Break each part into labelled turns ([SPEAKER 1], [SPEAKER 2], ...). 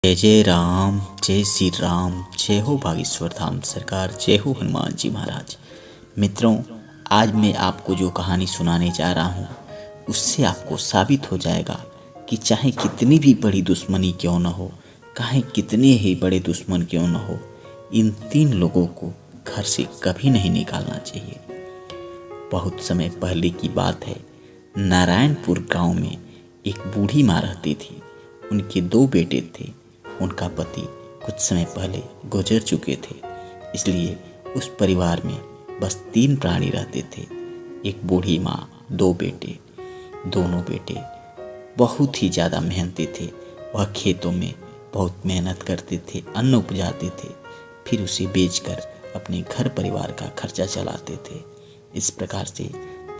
[SPEAKER 1] जय जय राम, जय श्री राम, जय हो बागेश्वर धाम सरकार, जय हो हनुमान जी महाराज। मित्रों, आज मैं आपको जो कहानी सुनाने जा रहा हूँ उससे आपको साबित हो जाएगा कि चाहे कितनी भी बड़ी दुश्मनी क्यों न हो, चाहे कितने ही बड़े दुश्मन क्यों न हो, इन 3 लोगों को घर से कभी नहीं निकालना चाहिए। बहुत समय पहले की बात है। नारायणपुर गांव में एक बूढ़ी माँ रहती थी। उनके 2 बेटे थे। उनका पति कुछ समय पहले गुजर चुके थे, इसलिए उस परिवार में बस 3 प्राणी रहते थे। एक बूढ़ी माँ, 2 बेटे। दोनों बेटे बहुत ही ज़्यादा मेहनती थे। वह खेतों में बहुत मेहनत करते थे, अन्न उपजाते थे, फिर उसे बेचकर अपने घर परिवार का खर्चा चलाते थे। इस प्रकार से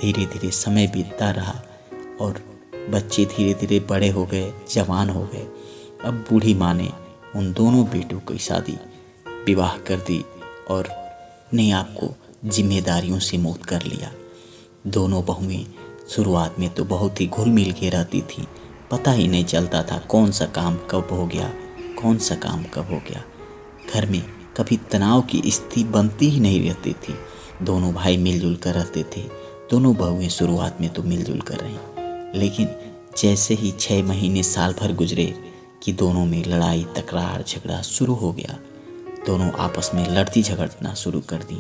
[SPEAKER 1] धीरे धीरे समय बीतता रहा और बच्चे धीरे धीरे बड़े हो गए, जवान हो गए। अब बूढ़ी माँ ने उन दोनों बेटों की शादी विवाह कर दी और अपने आप को जिम्मेदारियों से मुक्त कर लिया। दोनों बहुएं शुरुआत में तो बहुत ही घुल मिल के रहती थी। पता ही नहीं चलता था कौन सा काम कब हो गया, कौन सा काम कब हो गया। घर में कभी तनाव की स्थिति बनती ही नहीं रहती थी। दोनों भाई मिलजुल कर रहते थे। दोनों बहुएं शुरुआत में तो मिलजुल कर रहीं, लेकिन जैसे ही 6 महीने साल भर गुजरे कि दोनों में लड़ाई तकरार झगड़ा शुरू हो गया। दोनों आपस में लड़ती झगड़ना शुरू कर दी।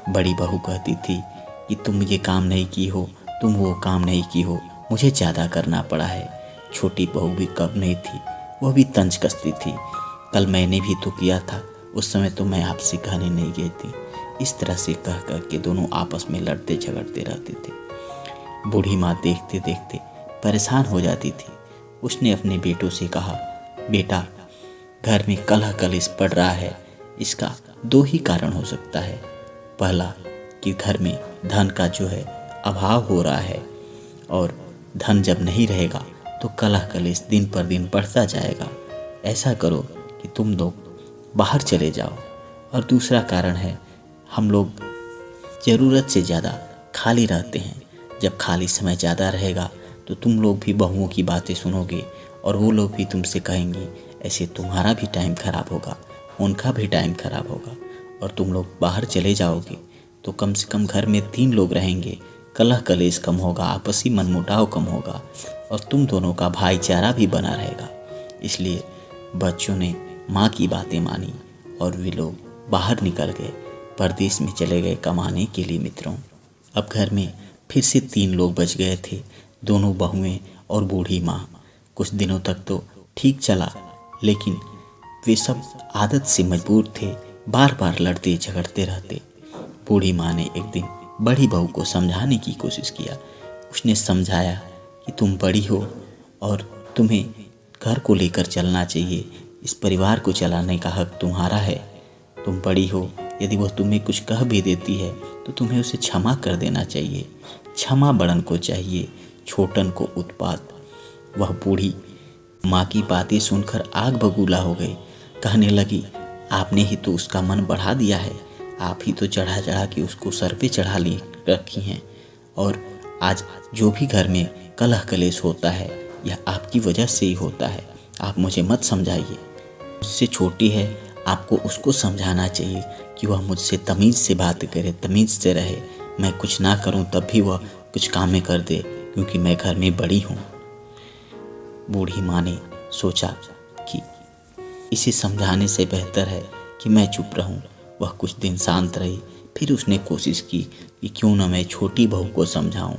[SPEAKER 1] बड़ी बहू कहती थी कि तुम ये काम नहीं की हो, तुम वो काम नहीं की हो, मुझे ज़्यादा करना पड़ा है। छोटी बहू भी कब नहीं थी, वह भी तंज कसती थी, कल मैंने भी तो किया था, उस समय तो मैं आपसे कहने नहीं गई थी। इस तरह से कह कर के दोनों आपस में लड़ते झगड़ते रहते थे। बूढ़ी माँ देखते देखते परेशान हो जाती थी। उसने अपने बेटों से कहा, बेटा, घर में कलह कलेश पड़ रहा है। इसका 2 ही कारण हो सकता है। पहला कि घर में धन का जो है अभाव हो रहा है, और धन जब नहीं रहेगा तो कलह कलेश दिन पर दिन बढ़ता जाएगा। ऐसा करो कि तुम लोग बाहर चले जाओ। और दूसरा कारण है, हम लोग ज़रूरत से ज़्यादा खाली रहते हैं। जब खाली समय ज़्यादा रहेगा तो तुम लोग भी बहुओं की बातें सुनोगे और वो लोग भी तुमसे कहेंगे, ऐसे तुम्हारा भी टाइम खराब होगा, उनका भी टाइम खराब होगा। और तुम लोग बाहर चले जाओगे तो कम से कम घर में 3 लोग रहेंगे, कलह कलेश कम होगा, आपसी मनमुटाव कम होगा और तुम दोनों का भाईचारा भी बना रहेगा। इसलिए बच्चों ने माँ की बातें मानी और वे लोग बाहर निकल गए, परदेश में चले गए कमाने के लिए। मित्रों, अब घर में फिर से 3 लोग बच गए थे, दोनों बहुएं और बूढ़ी माँ। कुछ दिनों तक तो ठीक चला, लेकिन वे सब आदत से मजबूर थे, बार बार लड़ते झगड़ते रहते। बूढ़ी माँ ने एक दिन बड़ी बहू को समझाने की कोशिश किया। उसने समझाया कि तुम बड़ी हो और तुम्हें घर को लेकर चलना चाहिए, इस परिवार को चलाने का हक तुम्हारा है। तुम बड़ी हो, यदि वह तुम्हें कुछ कह भी देती है तो तुम्हें उसे क्षमा कर देना चाहिए। क्षमा बड़न को चाहिए, छोटन को उत्पात। वह बूढ़ी माँ की बातें सुनकर आग बबूला हो गई। कहने लगी, आपने ही तो उसका मन बढ़ा दिया है, आप ही तो चढ़ा चढ़ा के उसको सर पे चढ़ा ली रखी हैं, और आज जो भी घर में कलह कलेश होता है यह आपकी वजह से ही होता है। आप मुझे मत समझाइए, मुझसे छोटी है, आपको उसको समझाना चाहिए कि वह मुझसे तमीज़ से बात करे, तमीज़ से रहे। मैं कुछ ना करूं तब भी वह कुछ कामें कर दे, क्योंकि मैं घर में बड़ी हूं। बूढ़ी माँ ने सोचा कि इसे समझाने से बेहतर है कि मैं चुप रहूं। वह कुछ दिन शांत रही, फिर उसने कोशिश की कि क्यों न मैं छोटी बहू को समझाऊं।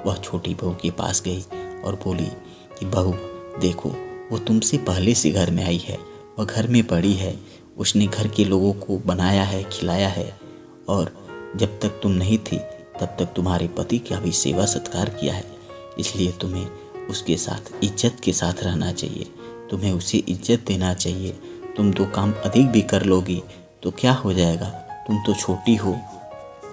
[SPEAKER 1] वह छोटी बहू के पास गई और बोली कि बहू देखो, वो तुमसे पहले से घर में आई है, वह घर में बड़ी है, उसने घर के लोगों को बनाया है, खिलाया है, और जब तक तुम नहीं थी तब तक तुम्हारे पति का भी सेवा सत्कार किया है। इसलिए तुम्हें उसके साथ इज्जत के साथ रहना चाहिए, तुम्हें उसे इज्जत देना चाहिए। तुम 2 काम अधिक भी कर लोगी तो क्या हो जाएगा, तुम तो छोटी हो।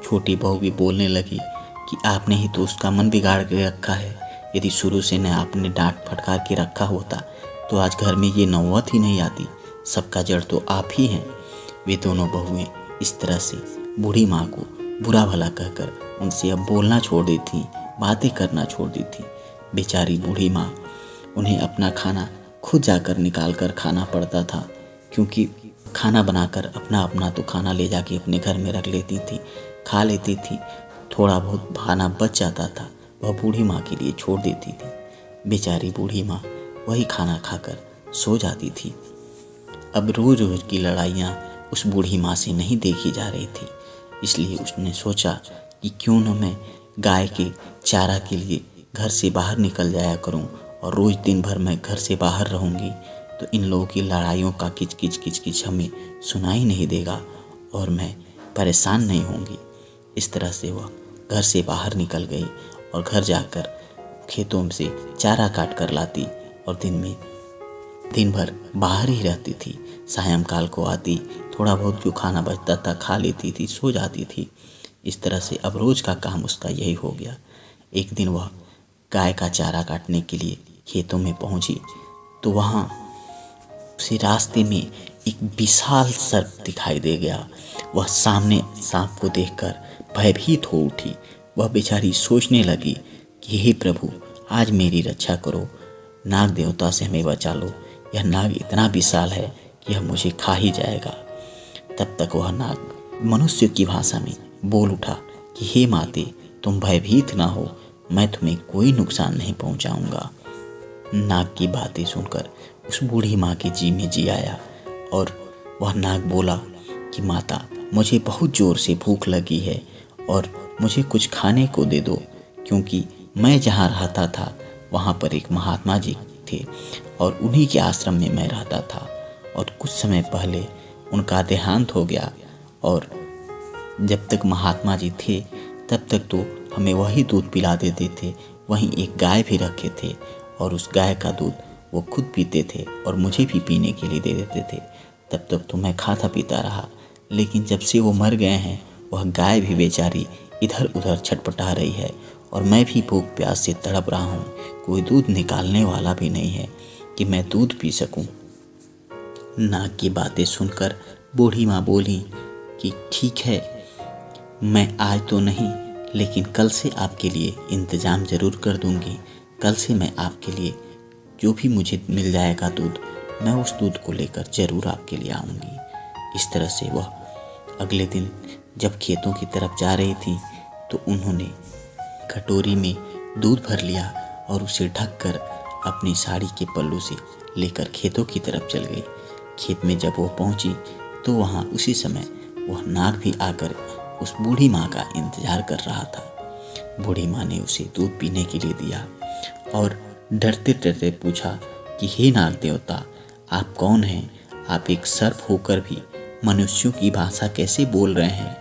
[SPEAKER 1] छोटी बहू भी बोलने लगी कि आपने ही तो उसका मन बिगाड़ के रखा है। यदि शुरू से न आपने डांट फटकार के रखा होता तो आज घर में ये नौबत ही नहीं आती। सबका जड़ तो आप ही हैं। वे दोनों बहुएं इस तरह से बूढ़ी माँ को बुरा भला कहकर उनसे अब बोलना छोड़ दी थी, बातें करना छोड़ दी थी। बेचारी बूढ़ी माँ उन्हें अपना खाना खुद जाकर निकाल कर खाना पड़ता था, क्योंकि खाना बनाकर अपना अपना तो खाना ले जाके अपने घर में रख लेती थी, खा लेती थी। थोड़ा बहुत खाना बच जाता था, वह बूढ़ी माँ के लिए छोड़ देती थी। बेचारी बूढ़ी माँ वही खाना खाकर सो जाती थी। अब रोज रोज की लड़ाइयाँ उस बूढ़ी माँ से नहीं देखी जा रही थी, इसलिए उसने सोचा कि क्यों न मैं गाय के चारा के लिए घर से बाहर निकल जाया करूं, और रोज दिन भर मैं घर से बाहर रहूंगी तो इन लोगों की लड़ाइयों का किच किच किच किच हमें सुनाई नहीं देगा और मैं परेशान नहीं होंगी। इस तरह से वह घर से बाहर निकल गई और घर जाकर खेतों से चारा काट कर लाती और दिन भर बाहर ही रहती थी। सायंकाल को आती, थोड़ा बहुत जो खाना बचता था खा लेती थी, सो जाती थी। इस तरह से अब रोज का काम उसका यही हो गया। एक दिन वह गाय का चारा काटने के लिए खेतों में पहुंची तो वहाँ उसे रास्ते में एक विशाल सर्प दिखाई दे गया। वह सामने सांप को देखकर भयभीत हो उठी। वह बेचारी सोचने लगी कि हे प्रभु, आज मेरी रक्षा करो, नाग देवता से हमें बचा लो। यह नाग इतना विशाल है कि यह मुझे खा ही जाएगा। तब तक वह नाग मनुष्य की भाषा में बोल उठा कि हे माते, तुम भयभीत ना हो, मैं तुम्हें कोई नुकसान नहीं पहुंचाऊंगा। नाग की बातें सुनकर उस बूढ़ी माँ के जी में जी आया और वह नाग बोला कि माता, मुझे बहुत ज़ोर से भूख लगी है और मुझे कुछ खाने को दे दो, क्योंकि मैं जहाँ रहता था वहाँ पर एक महात्मा जी थे और उन्हीं के आश्रम में मैं रहता था और कुछ समय पहले उनका देहांत हो गया। और जब तक महात्मा जी थे तब तक तो हमें वही दूध पिला देते थे, वहीं एक गाय भी रखे थे और उस गाय का दूध वो खुद पीते थे और मुझे भी पीने के लिए दे देते थे। तब तक तो मैं खाता पीता रहा, लेकिन जब से वो मर गए हैं वह गाय भी बेचारी इधर उधर छटपटा रही है और मैं भी भूख प्यास से तड़प रहा हूँ। कोई दूध निकालने वाला भी नहीं है कि मैं दूध पी सकूं। नाग की बातें सुनकर बूढ़ी माँ बोली कि ठीक है, मैं आज तो नहीं लेकिन कल से आपके लिए इंतज़ाम ज़रूर कर दूंगी। कल से मैं आपके लिए जो भी मुझे मिल जाएगा दूध, मैं उस दूध को लेकर ज़रूर आपके लिए आऊँगी। इस तरह से वह अगले दिन जब खेतों की तरफ जा रही थी तो उन्होंने कटोरी में दूध भर लिया और उसे ढककर अपनी साड़ी के पल्लू से लेकर खेतों की तरफ चल गई। खेत में जब वो पहुंची तो वहाँ उसी समय वह नाग भी आकर उस बूढ़ी माँ का इंतजार कर रहा था। बूढ़ी माँ ने उसे दूध पीने के लिए दिया और डरते डरते पूछा कि हे नाग देवता, आप कौन हैं? आप एक सर्प होकर भी मनुष्यों की भाषा कैसे बोल रहे हैं?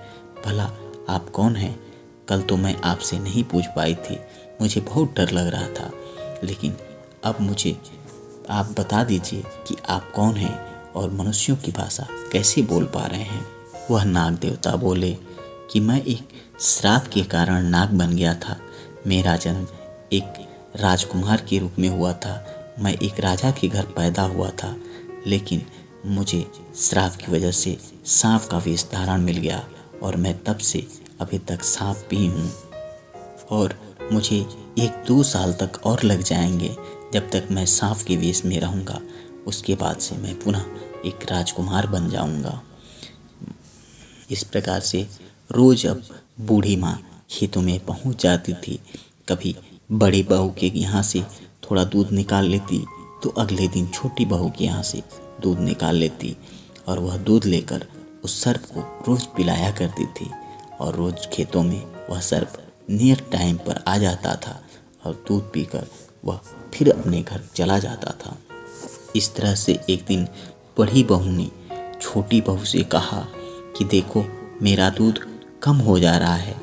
[SPEAKER 1] भला आप कौन हैं? कल तो मैं आपसे नहीं पूछ पाई थी, मुझे बहुत डर लग रहा था, लेकिन अब मुझे आप बता दीजिए कि आप कौन हैं और मनुष्यों की भाषा कैसे बोल पा रहे हैं। वह नाग देवता बोले कि मैं एक श्राप के कारण नाग बन गया था। मेरा जन्म एक राजकुमार के रूप में हुआ था। मैं एक राजा के घर पैदा हुआ था, लेकिन मुझे श्राप की वजह से सांप का वेश धारण मिल गया और मैं तब से अभी तक सांप भी हूँ और मुझे 1-2 साल तक और लग जाएंगे जब तक मैं सांप के वेश में रहूँगा। उसके बाद से मैं पुनः एक राजकुमार बन जाऊँगा। इस प्रकार से रोज अब बूढ़ी माँ खेतों में पहुँच जाती थी। कभी बड़ी बहू के यहाँ से थोड़ा दूध निकाल लेती तो अगले दिन छोटी बहू के यहाँ से दूध निकाल लेती और वह दूध लेकर उस सर्प को रोज पिलाया करती थी और रोज खेतों में वह सर्प नियर टाइम पर आ जाता था और दूध पीकर वह फिर अपने घर चला जाता था। इस तरह से एक दिन बड़ी बहू ने छोटी बहू से कहा कि देखो, मेरा दूध कम हो जा रहा है।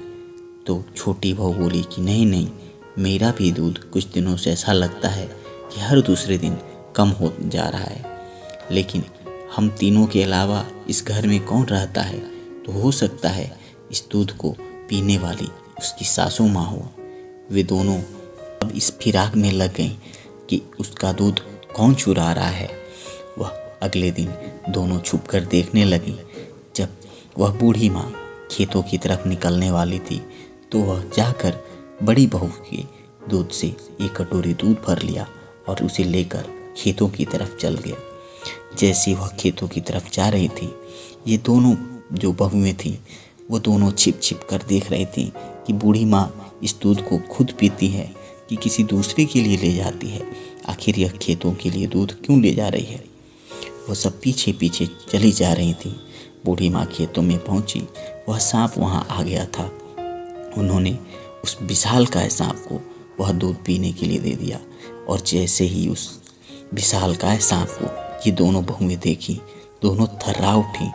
[SPEAKER 1] तो छोटी बहू बोली कि नहीं नहीं, मेरा भी दूध कुछ दिनों से ऐसा लगता है कि हर दूसरे दिन कम हो जा रहा है, लेकिन हम तीनों के अलावा इस घर में कौन रहता है? तो हो सकता है इस दूध को पीने वाली उसकी सासू माँ हो। वे दोनों अब इस फिराक में लग गईं कि उसका दूध कौन चुरा रहा है। वह अगले दिन दोनों छुपकर देखने लगी। जब वह बूढ़ी माँ खेतों की तरफ निकलने वाली थी तो वह जाकर बड़ी बहू के दूध से एक कटोरी दूध भर लिया और उसे लेकर खेतों की तरफ चल गया। जैसे वह खेतों की तरफ जा रही थी, ये दोनों जो बहुएं थीं वो दोनों छिप छिप कर देख रही थी कि बूढ़ी माँ इस दूध को खुद पीती है कि किसी दूसरे के लिए ले जाती है। आखिर यह खेतों के लिए दूध क्यों ले जा रही है। वो सब पीछे पीछे चली जा रही थी। बूढ़ी माँ खेतों में पहुंची, वह सांप वहां आ गया था। उन्होंने उस विशालकाय सांप को वह दूध पीने के लिए दे दिया, और जैसे ही उस विशालकाय सांप को ये दोनों बहुएं देखी, दोनों थर्रा उठी।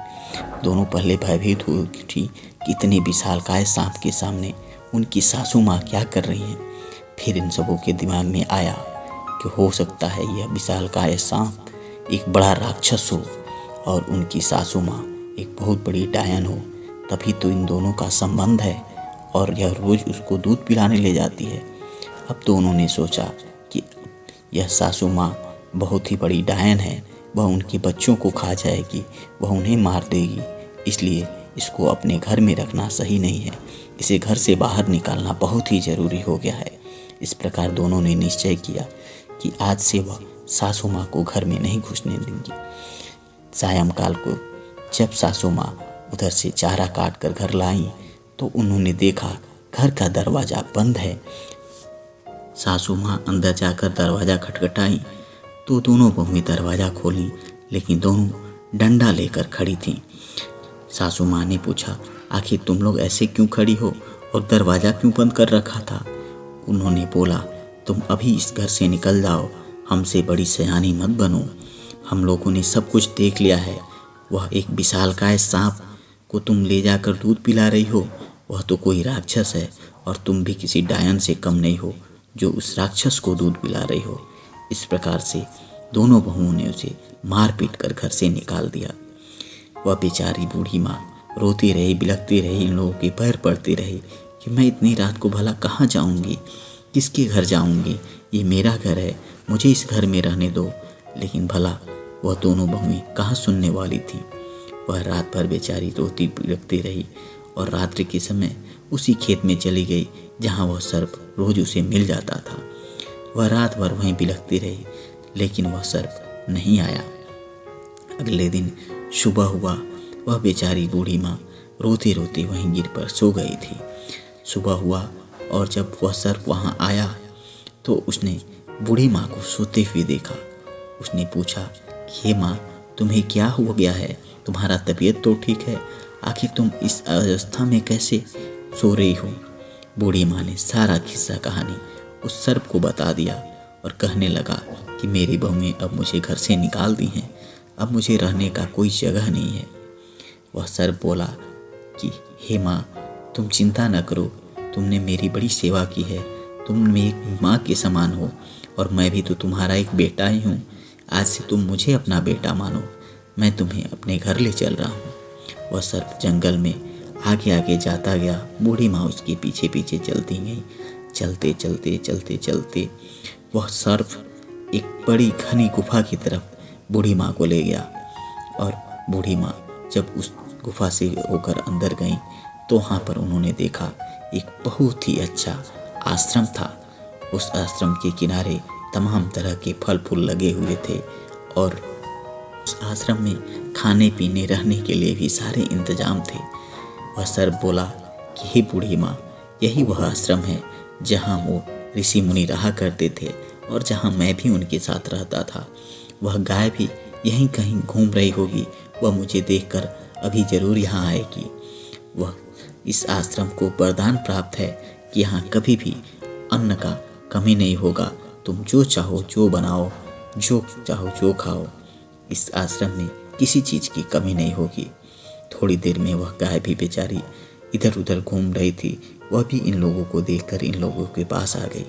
[SPEAKER 1] दोनों पहले भयभीत हो उठी कि इतने विशालकाय सांप के सामने उनकी सासू माँ क्या कर रही हैं। फिर इन सबों के दिमाग में आया कि हो सकता है यह विशालकाय सांप एक बड़ा राक्षस हो और उनकी सासू माँ एक बहुत बड़ी डायन हो, तभी तो इन दोनों का संबंध है और यह रोज उसको दूध पिलाने ले जाती है। अब दोनों ने सोचा कि यह सासू माँ बहुत ही बड़ी डायन है, वह उनके बच्चों को खा जाएगी, वह उन्हें मार देगी, इसलिए इसको अपने घर में रखना सही नहीं है, इसे घर से बाहर निकालना बहुत ही ज़रूरी हो गया है। इस प्रकार दोनों ने निश्चय किया कि आज से वह सासू माँ को घर में नहीं घुसने देंगी। सायंकाल को जब सासू माँ उधर से चारा काट कर घर लाई तो उन्होंने देखा घर का दरवाज़ा बंद है। सासू माँ अंदर जाकर दरवाज़ा खटखटाई तो दोनों बहुएं दरवाज़ा खोली, लेकिन दोनों डंडा लेकर खड़ी थीं। सासू माँ ने पूछा, आखिर तुम लोग ऐसे क्यों खड़ी हो और दरवाज़ा क्यों बंद कर रखा था। उन्होंने बोला, तुम अभी इस घर से निकल जाओ, हमसे बड़ी सयानी मत बनो, हम लोगों ने सब कुछ देख लिया है। वह एक विशालकाय सांप को तुम ले जाकर दूध पिला रही हो, वह तो कोई राक्षस है और तुम भी किसी डायन से कम नहीं हो जो उस राक्षस को दूध पिला रही हो। इस प्रकार से दोनों बहुओं ने उसे मार पीट कर घर से निकाल दिया। वह बेचारी बूढ़ी माँ रोती रही, बिलखती रही, इन लोगों के पैर पड़ती रही कि मैं इतनी रात को भला कहाँ जाऊँगी, किसके घर जाऊँगी, ये मेरा घर है, मुझे इस घर में रहने दो। लेकिन भला वह दोनों बहुएं कहाँ सुनने वाली थी। वह रात भर बेचारी रोती बिलखती रही और रात्रि के समय उसी खेत में चली गई जहाँ वह सर्प रोज उसे मिल जाता था। वह रात भर वहीं बिलखती रही, लेकिन वह सर्प नहीं आया। अगले दिन सुबह हुआ, वह बेचारी बूढ़ी माँ रोते रोते वहीं गिर पर सो गई थी। सुबह हुआ और जब वह सर्प वहाँ आया तो उसने बूढ़ी माँ को सोते हुए देखा। उसने पूछा, हे माँ, तुम्हें क्या हो गया है, तुम्हारा तबीयत तो ठीक है, आखिर तुम इस अवस्था में कैसे सो रही हो। बूढ़ी माँ ने सारा किस्सा कहानी उस सर्प को बता दिया और कहने लगा कि मेरी बहुएं अब मुझे घर से निकाल दी हैं, अब मुझे रहने का कोई जगह नहीं है। वह सर्प बोला कि हे माँ, तुम चिंता न करो, तुमने मेरी बड़ी सेवा की है, तुम मेरी माँ के समान हो और मैं भी तो तुम्हारा एक बेटा ही हूँ। आज से तुम मुझे अपना बेटा मानो, मैं तुम्हें अपने घर ले चल रहा हूँ। वह सर्प जंगल में आगे आगे जाता गया, बूढ़ी माँ उसके पीछे पीछे चलती गई। चलते चलते चलते चलते वह सर्प एक बड़ी घनी गुफा की तरफ बूढ़ी माँ को ले गया, और बूढ़ी माँ जब उस गुफा से होकर अंदर गई तो वहाँ पर उन्होंने देखा एक बहुत ही अच्छा आश्रम था। उस आश्रम के किनारे तमाम तरह के फल फूल लगे हुए थे और उस आश्रम में खाने पीने रहने के लिए भी सारे इंतजाम थे। वह सर्प बोला कि हे बूढ़ी माँ, यही वह आश्रम है जहाँ वो ऋषि मुनि रहा करते थे और जहाँ मैं भी उनके साथ रहता था। वह गाय भी यहीं कहीं घूम रही होगी, वह मुझे देखकर अभी जरूर यहाँ आएगी। वह इस आश्रम को वरदान प्राप्त है कि यहाँ कभी भी अन्न का कमी नहीं होगा, तुम जो चाहो जो बनाओ, जो चाहो जो खाओ, इस आश्रम में किसी चीज़ की कमी नहीं होगी। थोड़ी देर में वह गाय भी बेचारी इधर उधर घूम रही थी, वह भी इन लोगों को देखकर इन लोगों के पास आ गई।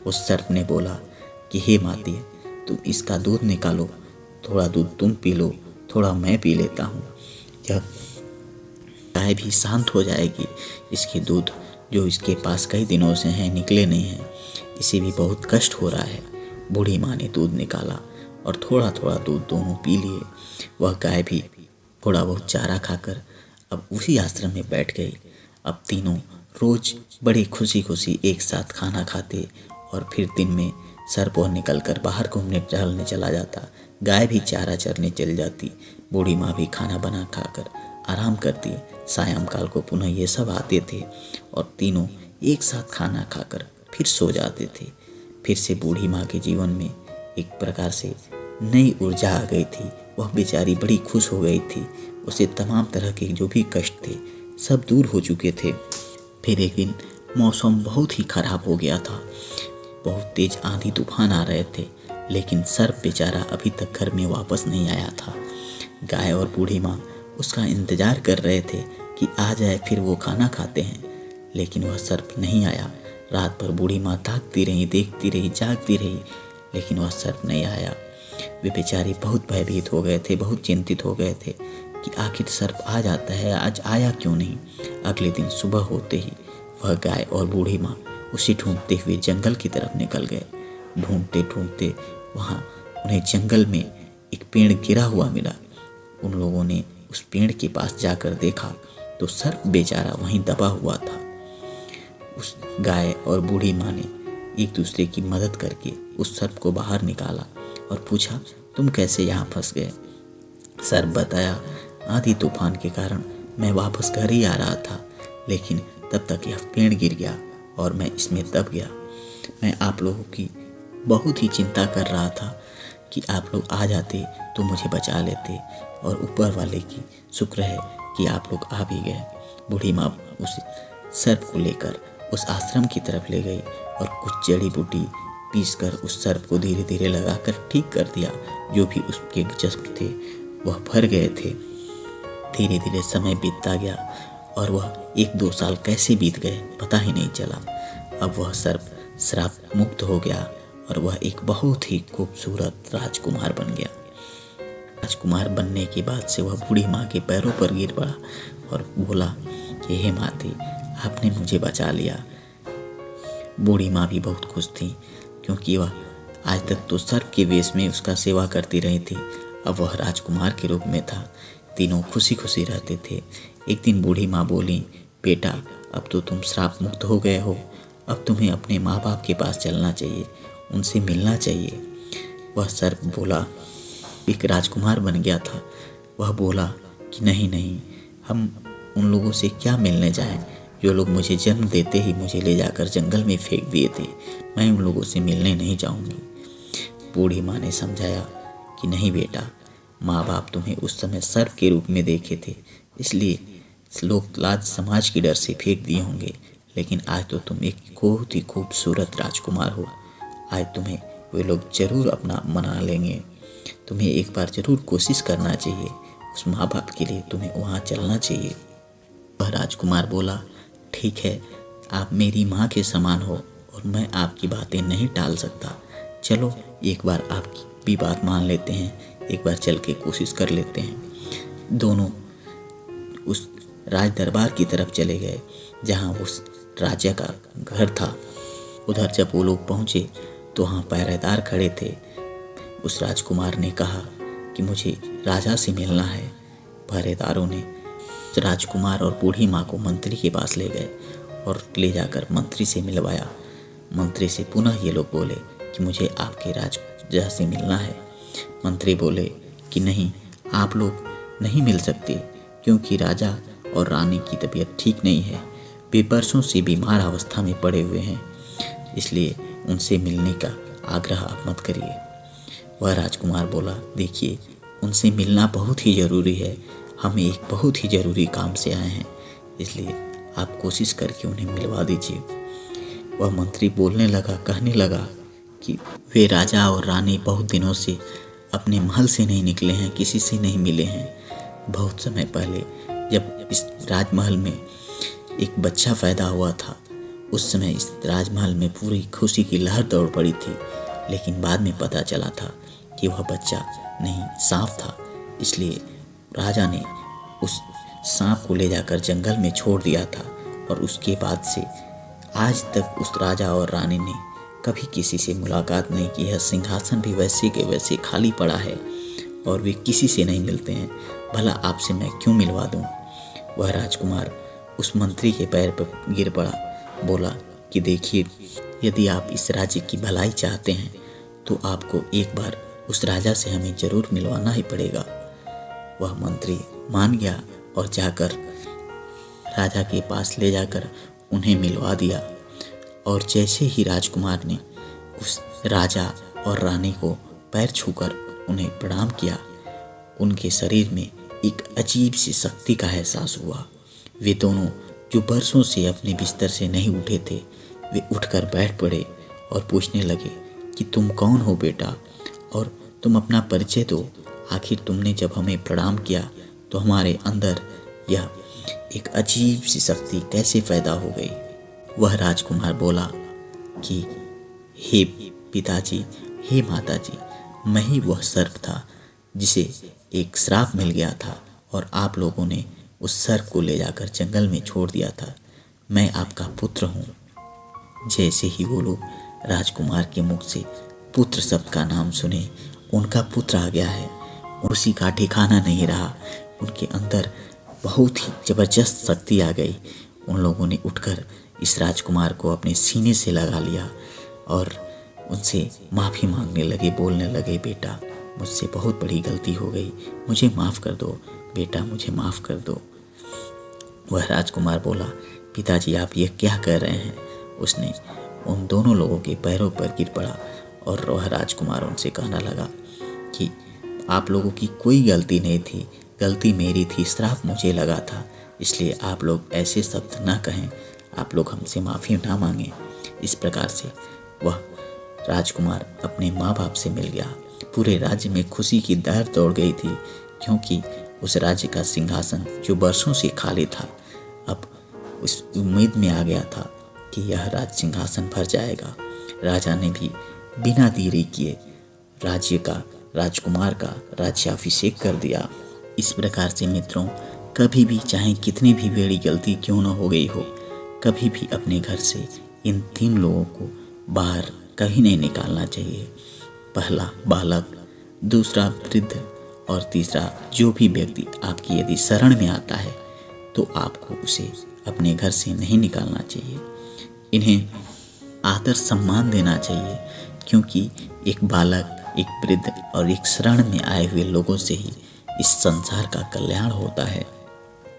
[SPEAKER 1] उस सर्प ने बोला कि हे माती, तुम इसका दूध निकालो, थोड़ा दूध तुम पी लो, थोड़ा मैं पी लेता हूँ। यह गाय भी शांत हो जाएगी, इसके दूध जो इसके पास कई दिनों से हैं निकले नहीं हैं, इसे भी बहुत कष्ट हो रहा है। बूढ़ी माँ ने दूध निकाला और थोड़ा थोड़ा दूध दोनों पी लिए। वह गाय भी थोड़ा बहुत चारा खाकर अब उसी आश्रम में बैठ गई। अब तीनों रोज बड़ी खुशी खुशी एक साथ खाना खाते और फिर दिन में सर्प वह निकल कर बाहर घूमने टहलने चला जाता। गाय भी चारा चरने चल जाती। बूढ़ी माँ भी खाना बना खाकर आराम करती। सायंकाल को पुनः ये सब आते थे और तीनों एक साथ खाना खाकर फिर सो जाते थे। फिर से बूढ़ी माँ के जीवन में एक प्रकार से नई ऊर्जा आ गई थी। वह बेचारी बड़ी खुश हो गई थी। उसे तमाम तरह के जो भी कष्ट थे सब दूर हो चुके थे। फिर एक दिन मौसम बहुत ही खराब हो गया था। बहुत तेज आंधी तूफान आ रहे थे, लेकिन सर्प बेचारा अभी तक घर में वापस नहीं आया था। गाय और बूढ़ी माँ उसका इंतजार कर रहे थे कि आ जाए, फिर वो खाना खाते हैं, लेकिन वह सर्प नहीं आया। रात भर बूढ़ी माँ ताकती रही, देखती रही, जागती रही, लेकिन वह सर्प नहीं आया। वे बेचारे बहुत भयभीत हो गए थे, बहुत चिंतित हो गए थे कि आखिर सर्प आ जाता है, आज आया क्यों नहीं। अगले दिन सुबह होते ही वह गाय और बूढ़ी माँ उसे ढूंढते हुए जंगल की तरफ निकल गए। ढूंढते ढूंढते वहाँ उन्हें जंगल में एक पेड़ गिरा हुआ मिला। उन लोगों ने उस पेड़ के पास जाकर देखा तो सर्प बेचारा वहीं दबा हुआ था। उस गाय और बूढ़ी माँ ने एक दूसरे की मदद करके उस सर्प को बाहर निकाला और पूछा, तुम कैसे यहाँ फंस गए। सर्प बताया, आंधी तूफान के कारण मैं वापस घर ही आ रहा था, लेकिन तब तक यह पेड़ गिर गया और मैं इसमें दब गया। मैं आप लोगों की बहुत ही चिंता कर रहा था कि आप लोग आ जाते तो मुझे बचा लेते, और ऊपर वाले की शुक्र है कि आप लोग आ भी गए। बूढ़ी माँ उस सर्प को लेकर उस आश्रम की तरफ ले गई और कुछ जड़ी बूटी पीसकर उस सर्प को धीरे धीरे लगाकर ठीक कर दिया। जो भी उसके जख्म थे वह भर गए थे। धीरे धीरे समय बीतता गया और वह 1-2 साल कैसे बीत गए पता ही नहीं चला। अब वह सर्प श्राप मुक्त हो गया और वह एक बहुत ही खूबसूरत राजकुमार बन गया। राजकुमार बनने के बाद से वह बूढ़ी माँ के पैरों पर गिर पड़ा और बोला कि हे माते, आपने मुझे बचा लिया। बूढ़ी माँ भी बहुत खुश थी, क्योंकि वह आज तक तो सर्प के वेश में उसका सेवा करती रही थी, अब वह राजकुमार के रूप में था। तीनों खुशी खुशी रहते थे। एक दिन बूढ़ी माँ बोली, बेटा, अब तो तुम श्राप मुक्त हो गए हो, अब तुम्हें अपने माँ बाप के पास चलना चाहिए, उनसे मिलना चाहिए। वह सर्प बोला, एक राजकुमार बन गया था। वह बोला कि नहीं नहीं, हम उन लोगों से क्या मिलने जाएं जो लोग मुझे जन्म देते ही मुझे ले जाकर जंगल में फेंक दिए थे। मैं उन लोगों से मिलने नहीं जाऊंगी। बूढ़ी माँ ने समझाया कि नहीं बेटा, माँ बाप तुम्हें उस समय सर्प के रूप में देखे थे, इसलिए लोग लाज समाज की डर से फेंक दिए होंगे, लेकिन आज तो तुम एक बहुत ही खूबसूरत राजकुमार हो। आज तुम्हें वे लोग जरूर अपना मना लेंगे। तुम्हें एक बार जरूर कोशिश करना चाहिए, उस माँ बाप के लिए तुम्हें वहाँ चलना चाहिए। वह राजकुमार बोला, ठीक है, आप मेरी माँ के समान हो और मैं आपकी बातें नहीं टाल सकता। चलो एक बार आपकी भी बात मान लेते हैं, एक बार चल के कोशिश कर लेते हैं। दोनों उस राज दरबार की तरफ चले गए जहाँ उस राजा का घर था। उधर जब वो लोग पहुँचे तो वहाँ पहरेदार खड़े थे। उस राजकुमार ने कहा कि मुझे राजा से मिलना है। पहरेदारों ने राजकुमार और बूढ़ी माँ को मंत्री के पास ले गए और ले जाकर मंत्री से मिलवाया। मंत्री से पुनः ये लोग बोले कि मुझे आपके राजा से मिलना है। मंत्री बोले कि नहीं, आप लोग नहीं मिल सकते, क्योंकि राजा और रानी की तबीयत ठीक नहीं है, वे बरसों से बीमार अवस्था में पड़े हुए हैं, इसलिए उनसे मिलने का आग्रह आप मत करिए। वह राजकुमार बोला, देखिए, उनसे मिलना बहुत ही ज़रूरी है, हम एक बहुत ही ज़रूरी काम से आए हैं, इसलिए आप कोशिश करके उन्हें मिलवा दीजिए। वह मंत्री बोलने लगा, कहने लगा कि वे राजा और रानी बहुत दिनों से अपने महल से नहीं निकले हैं, किसी से नहीं मिले हैं। बहुत समय पहले जब इस राजमहल में एक बच्चा पैदा हुआ था, उस समय इस राजमहल में पूरी खुशी की लहर दौड़ पड़ी थी, लेकिन बाद में पता चला था कि वह बच्चा नहीं, सांप था। इसलिए राजा ने उस सांप को ले जाकर जंगल में छोड़ दिया था, और उसके बाद से आज तक उस राजा और रानी ने कभी किसी से मुलाकात नहीं की है। सिंहासन भी वैसे के वैसे खाली पड़ा है और वे किसी से नहीं मिलते हैं। भला आपसे मैं क्यों मिलवा दूं? वह राजकुमार उस मंत्री के पैर पर गिर पड़ा, बोला कि देखिए, यदि आप इस राज्य की भलाई चाहते हैं तो आपको एक बार उस राजा से हमें जरूर मिलवाना ही पड़ेगा। वह मंत्री मान गया और जाकर राजा के पास ले जाकर उन्हें मिलवा दिया। और जैसे ही राजकुमार ने उस राजा और रानी को पैर छूकर उन्हें प्रणाम किया, उनके शरीर में एक अजीब सी शक्ति का एहसास हुआ। वे दोनों जो बरसों से अपने बिस्तर से नहीं उठे थे, वे उठकर बैठ पड़े और पूछने लगे कि तुम कौन हो बेटा, और तुम अपना परिचय दो। आखिर तुमने जब हमें प्रणाम किया तो हमारे अंदर यह एक अजीब सी शक्ति कैसे पैदा हो गई। वह राजकुमार बोला कि हे पिताजी, हे माताजी, मैं ही वह सर्प था जिसे एक श्राप मिल गया था और आप लोगों ने उस सर्प को ले जाकर जंगल में छोड़ दिया था। मैं आपका पुत्र हूँ। जैसे ही वो लोग राजकुमार के मुख से पुत्र शब्द का नाम सुने, उनका पुत्र आ गया है, उसी का ठिकाना नहीं रहा। उनके अंदर बहुत ही जबरदस्त शक्ति आ गई। उन लोगों ने उठकर इस राजकुमार को अपने सीने से लगा लिया और उनसे माफ़ी मांगने लगे, बोलने लगे, बेटा मुझसे बहुत बड़ी गलती हो गई, मुझे माफ़ कर दो बेटा, मुझे माफ़ कर दो। वह राजकुमार बोला, पिताजी आप ये क्या कर रहे हैं। उसने उन दोनों लोगों के पैरों पर गिर पड़ा और वह राजकुमार उनसे कहना लगा कि आप लोगों की कोई गलती नहीं थी, गलती मेरी थी, श्राप मुझे लगा था, इसलिए आप लोग ऐसे शब्द ना कहें, आप लोग हमसे माफ़ी ना मांगें। इस प्रकार से वह राजकुमार अपने माँ बाप से मिल गया। पूरे राज्य में खुशी की लहर दौड़ गई थी, क्योंकि उस राज्य का सिंहासन जो बरसों से खाली था, अब उस उम्मीद में आ गया था कि यह राज सिंहासन भर जाएगा। राजा ने भी बिना देरी किए राजकुमार का राज्याभिषेक कर दिया। इस प्रकार से मित्रों, कभी भी चाहे कितनी भी बड़ी गलती क्यों न हो गई हो, कभी भी अपने घर से इन 3 लोगों को बाहर कभी नहीं निकालना चाहिए। पहला बालक, दूसरा वृद्ध और तीसरा जो भी व्यक्ति आपकी यदि शरण में आता है तो आपको उसे अपने घर से नहीं निकालना चाहिए। इन्हें आदर सम्मान देना चाहिए, क्योंकि एक बालक, एक वृद्ध और एक शरण में आए हुए लोगों से ही इस संसार का कल्याण होता है।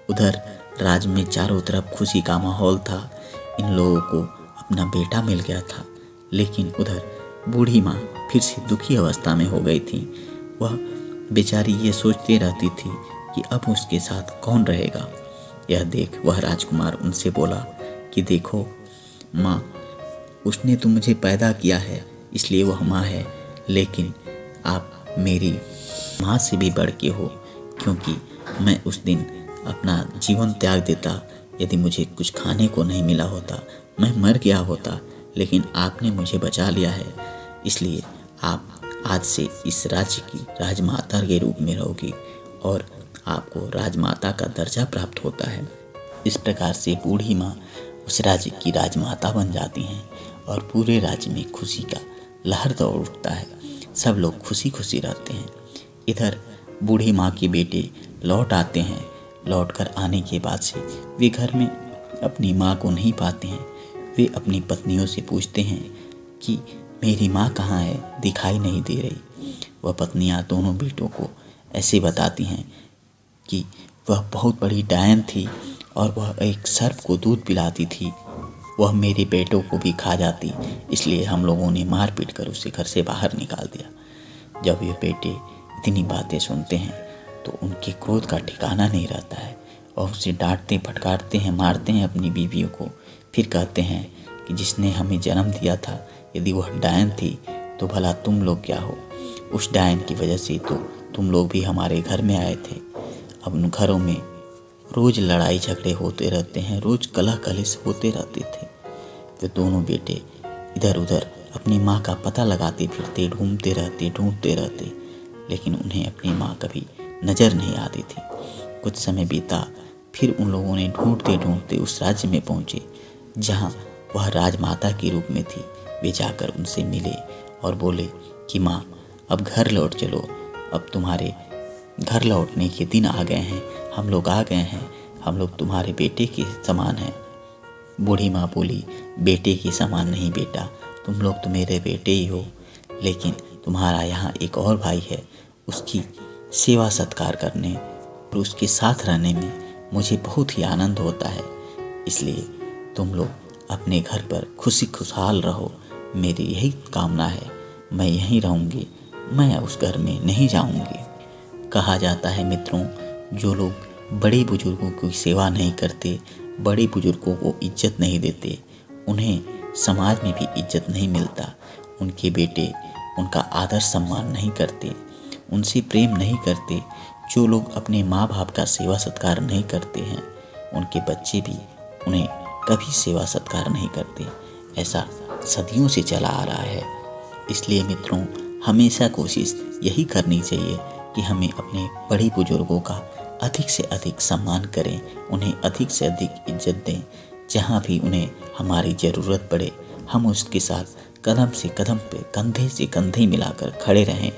[SPEAKER 1] उधर राज्य में चारों तरफ खुशी का माहौल था। इन लोगों को अपना बेटा मिल गया था, लेकिन उधर बूढ़ी माँ फिर से दुखी अवस्था में हो गई थी। वह बेचारी ये सोचती रहती थी कि अब उसके साथ कौन रहेगा। यह देख वह राजकुमार उनसे बोला कि देखो माँ, उसने तो मुझे पैदा किया है, इसलिए वह माँ है, लेकिन आप मेरी माँ से भी बढ़ के हो, क्योंकि मैं उस दिन अपना जीवन त्याग देता यदि मुझे कुछ खाने को नहीं मिला होता, मैं मर गया होता, लेकिन आपने मुझे बचा लिया है, इसलिए आप आज से इस राज्य की राजमाता के रूप में रहोगी और आपको राजमाता का दर्जा प्राप्त होता है। इस प्रकार से बूढ़ी माँ उस राज्य की राजमाता बन जाती हैं और पूरे राज्य में खुशी का लहर दौड़ उठता है। सब लोग खुशी खुशी रहते हैं। इधर बूढ़ी माँ के बेटे लौट आते हैं। लौट कर आने के बाद से वे घर में अपनी माँ को नहीं पाते हैं। वे अपनी पत्नियों से पूछते हैं कि मेरी माँ कहाँ है, दिखाई नहीं दे रही। वह पत्नियाँ दोनों बेटों को ऐसे बताती हैं कि वह बहुत बड़ी डायन थी और वह एक सर्प को दूध पिलाती थी, वह मेरे बेटों को भी खा जाती, इसलिए हम लोगों ने मार पीट कर उसे घर से बाहर निकाल दिया। जब ये बेटे इतनी बातें सुनते हैं तो उनके क्रोध का ठिकाना नहीं रहता है और उसे डांटते, फटकारते हैं, मारते हैं अपनी बीवियों को। फिर कहते हैं कि जिसने हमें जन्म दिया था, यदि वह डायन थी तो भला तुम लोग क्या हो। उस डायन की वजह से तो तुम लोग भी हमारे घर में आए थे। अब उन घरों में रोज़ लड़ाई झगड़े होते रहते हैं, रोज़ कलह कलेश होते रहते थे। वे दोनों बेटे इधर उधर अपनी माँ का पता लगाते फिरते, ढूंढते रहते, लेकिन उन्हें अपनी माँ कभी नज़र नहीं आती थी। कुछ समय बीता, फिर उन लोगों ने ढूंढते ढूंढते उस राज्य में पहुँचे जहाँ वह राजमाता के रूप में थी। वे जाकर उनसे मिले और बोले कि माँ, अब घर लौट चलो, अब तुम्हारे घर लौटने के दिन आ गए हैं, हम लोग आ गए हैं, हम लोग तुम्हारे बेटे के समान हैं। बूढ़ी माँ बोली, बेटे के समान नहीं बेटा, तुम लोग तो मेरे बेटे ही हो, लेकिन तुम्हारा यहाँ एक और भाई है, उसकी सेवा सत्कार करने और उसके साथ रहने में मुझे बहुत ही आनंद होता है। इसलिए तुम लोग अपने घर पर खुशी खुशहाल रहो, मेरी यही कामना है। मैं यहीं रहूँगी, मैं उस घर में नहीं जाऊँगी। कहा जाता है मित्रों, जो लोग बड़े बुजुर्गों की सेवा नहीं करते, बड़े बुजुर्गों को इज्जत नहीं देते, उन्हें समाज में भी इज्जत नहीं मिलता। उनके बेटे उनका आदर सम्मान नहीं करते, उनसे प्रेम नहीं करते। जो लोग अपने माँ बाप का सेवा सत्कार नहीं करते हैं, उनके बच्चे भी उन्हें कभी सेवा सत्कार नहीं करते। ऐसा सदियों से चला आ रहा है। इसलिए मित्रों, हमेशा कोशिश यही करनी चाहिए कि हमें अपने बड़े बुजुर्गों का अधिक से अधिक सम्मान करें, उन्हें अधिक से अधिक इज्जत दें। जहाँ भी उन्हें हमारी ज़रूरत पड़े, हम उसके साथ कदम से कदम पे, कंधे से कंधे मिलाकर खड़े रहें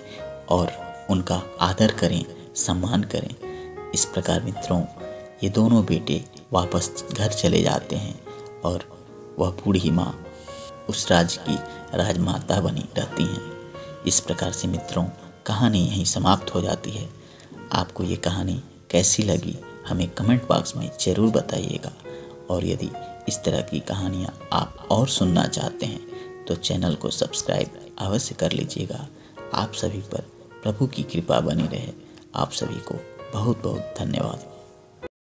[SPEAKER 1] और उनका आदर करें, सम्मान करें। इस प्रकार मित्रों, ये दोनों बेटे वापस घर चले जाते हैं और वह बूढ़ी माँ उस राज्य की राजमाता बनी रहती हैं। इस प्रकार से मित्रों, कहानी यहीं समाप्त हो जाती है। आपको ये कहानी कैसी लगी हमें कमेंट बॉक्स में ज़रूर बताइएगा। और यदि इस तरह की कहानियाँ आप और सुनना चाहते हैं तो चैनल को सब्सक्राइब अवश्य कर लीजिएगा। आप सभी पर प्रभु की कृपा बनी रहे। आप सभी को बहुत बहुत धन्यवाद।